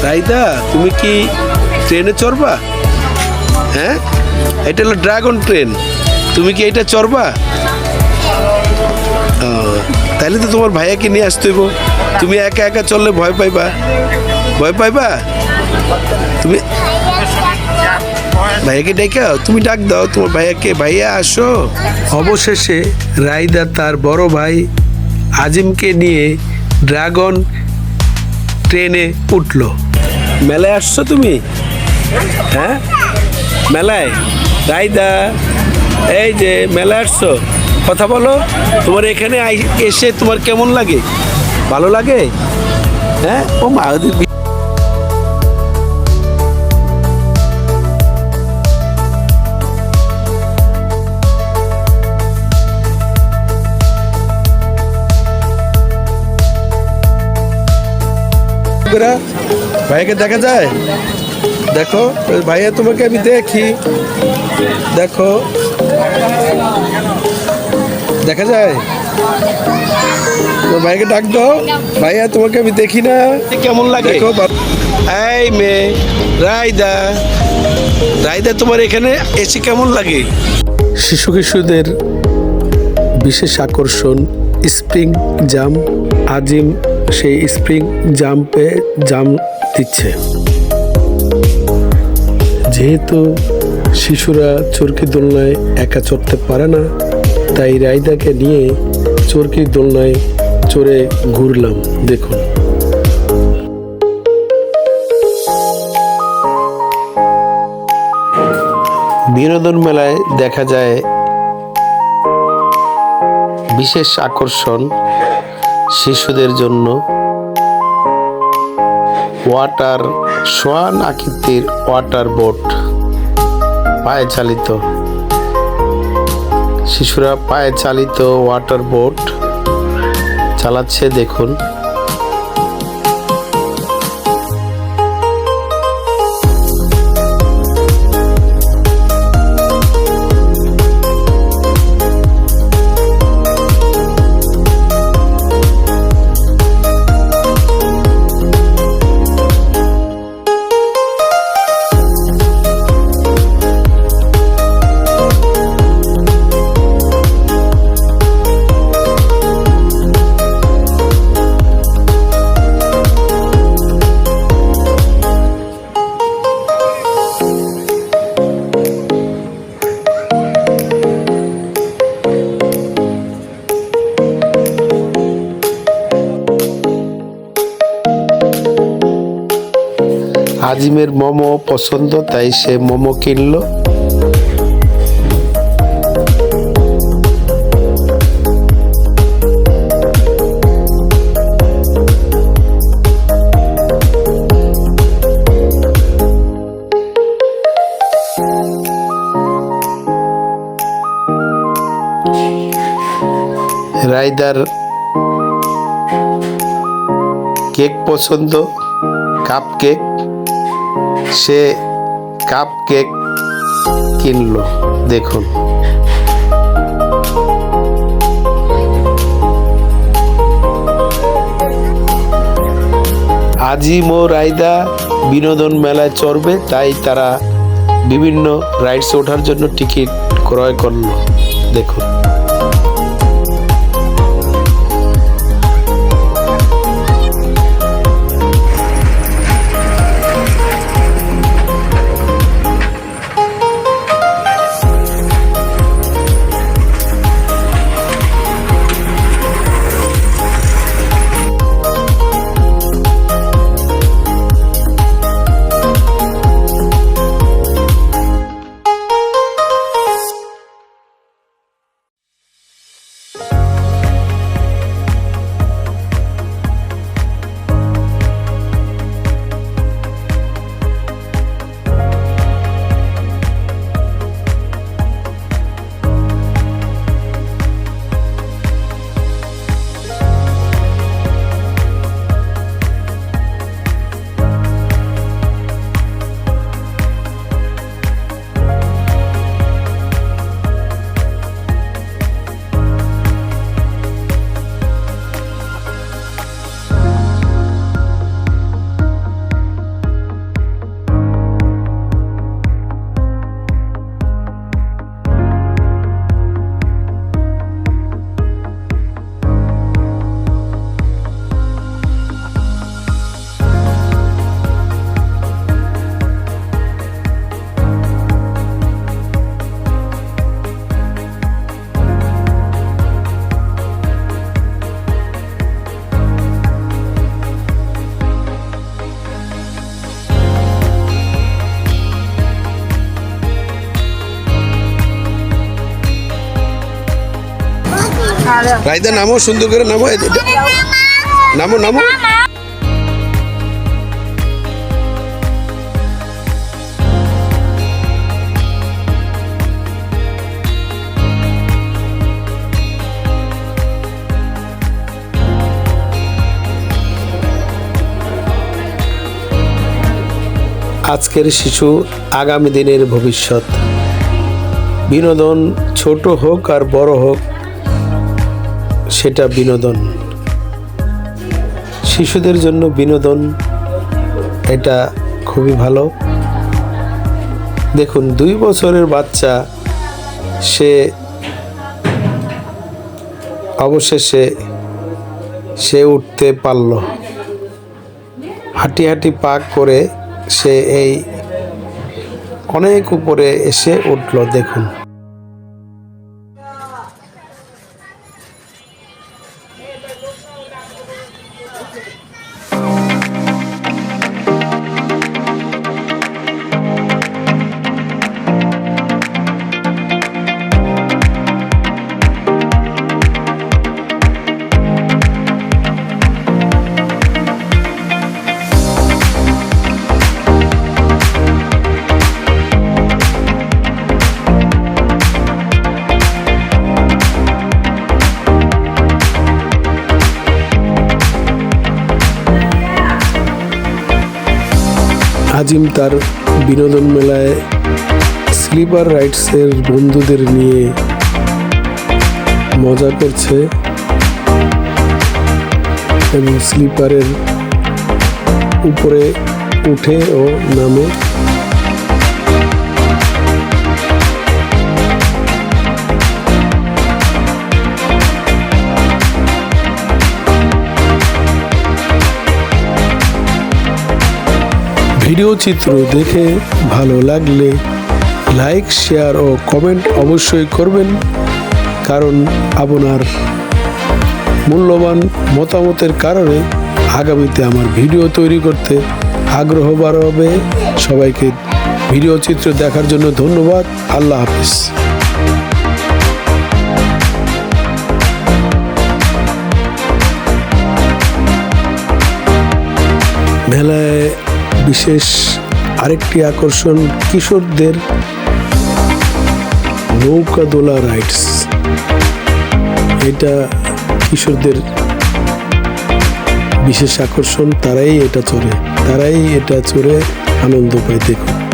রাইদা, তুমি কি ট্রেনে চড়বা? হ্যাঁ, এটা হলো ড্রাগন ট্রেন। তুমি কি এটা চড়বা? তাহলে তো তোমার ভাইয়াকে নিয়ে আসতে হইব। তুমি একা একা চললে ভয় পাইবা। ভয় পাইবা? তুমি ভাইয়াকে ডাকাও, তুমি ডাক দাও তোমার ভাইয়াকে, ভাইয়া আসো। অবশেষে রাইদা তার বড় ভাই আজিমকে নিয়ে ড্রাগন ট্রেনে উঠলো। মেলায় আসছো তুমি? হ্যাঁ, মেলায়। রাইদা, এই যে মেলায় আসছো, কথা বলো। তোমার এখানে এসে তোমার কেমন লাগে? ভালো লাগে? হ্যাঁ, ও মা, ভাইয়াকে দেখা যায়? দেখো ভাইয়া, তোমাকে আমি দেখি, দেখো দেখা যায়? ভাইকে ডাক দাও। ভাইয়া, তোমাকে আমি দেখি না, কেমন লাগে? এই মেয়ে রাইদা, রাইদা তোমার এখানে এসে কেমন লাগে? শিশু কিশোরদের বিশেষ আকর্ষণ স্প্রিং জাম্প। আজিম সেই স্প্রিং জাম্পে জাম্প দিচ্ছে। যেহেতু শিশুরা চরকি দোলনায় একা চড়তে পারে না, তাই রাইদাকে নিয়ে চরকি দোলনায় চড়ে ঘুরলাম। দেখুন, বিনোদন মেলায় দেখা যায় বিশেষ আকর্ষণ শিশুদের জন্য ওয়াটার সোয়ান আকৃতির ওয়াটার বোট, পায়ে চালিত। শিশুরা পায়ে চালিত ওয়াটার বোট চালাচ্ছে, দেখুন। আজিমের মোমো পছন্দ, তাই সে মোমো কিনলো। রাইদার কেক পছন্দ, কাপ কেক। সে কাপ কেক কিনলো, দেখুন। আজিম ও রাইদা বিনোদন মেলায় চড়বে, তাই তারা বিভিন্ন রাইডসে ওঠার জন্য টিকিট ক্রয় করলো, দেখুন। রাইদা নামো, সুন্দর করে নামো, নামো নামো। আজকের শিশু আগামী দিনের ভবিষ্যৎ। বিনোদন ছোট হোক আর বড় হোক, সেটা বিনোদন। শিশুদের জন্য বিনোদন এটা খুবই ভালো। দেখুন 2 বছরের বাচ্চা, সে অবশেষে সে উঠতে পারল। হাঁটি হাঁটি পা করে সে এই অনেক উপরে এসে উঠল। দেখুন আজিম তার বিনোদন মেলায় স্লিপার রাইডসের বন্ধুদের নিয়ে মজা করছে এবং স্লিপারের উপরে উঠে ও নামে। ভিডিও চিত্র দেখে ভালো লাগলে লাইক, শেয়ার ও কমেন্ট অবশ্যই করবেন, কারণ আপনার মূল্যবান মতামতের কারণে আগামীতে আমার ভিডিও তৈরি করতে আগ্রহ বাড়বে। সবাইকে ভিডিও চিত্র দেখার জন্য ধন্যবাদ। আল্লাহ হাফেজ। মেলায় বিশেষ আরেকটি আকর্ষণ কিশোরদের নৌকা দোলা রাইডস। এটা কিশোরদের বিশেষ আকর্ষণ। তারাই এটা চড়ে আনন্দ পায়। দেখুন।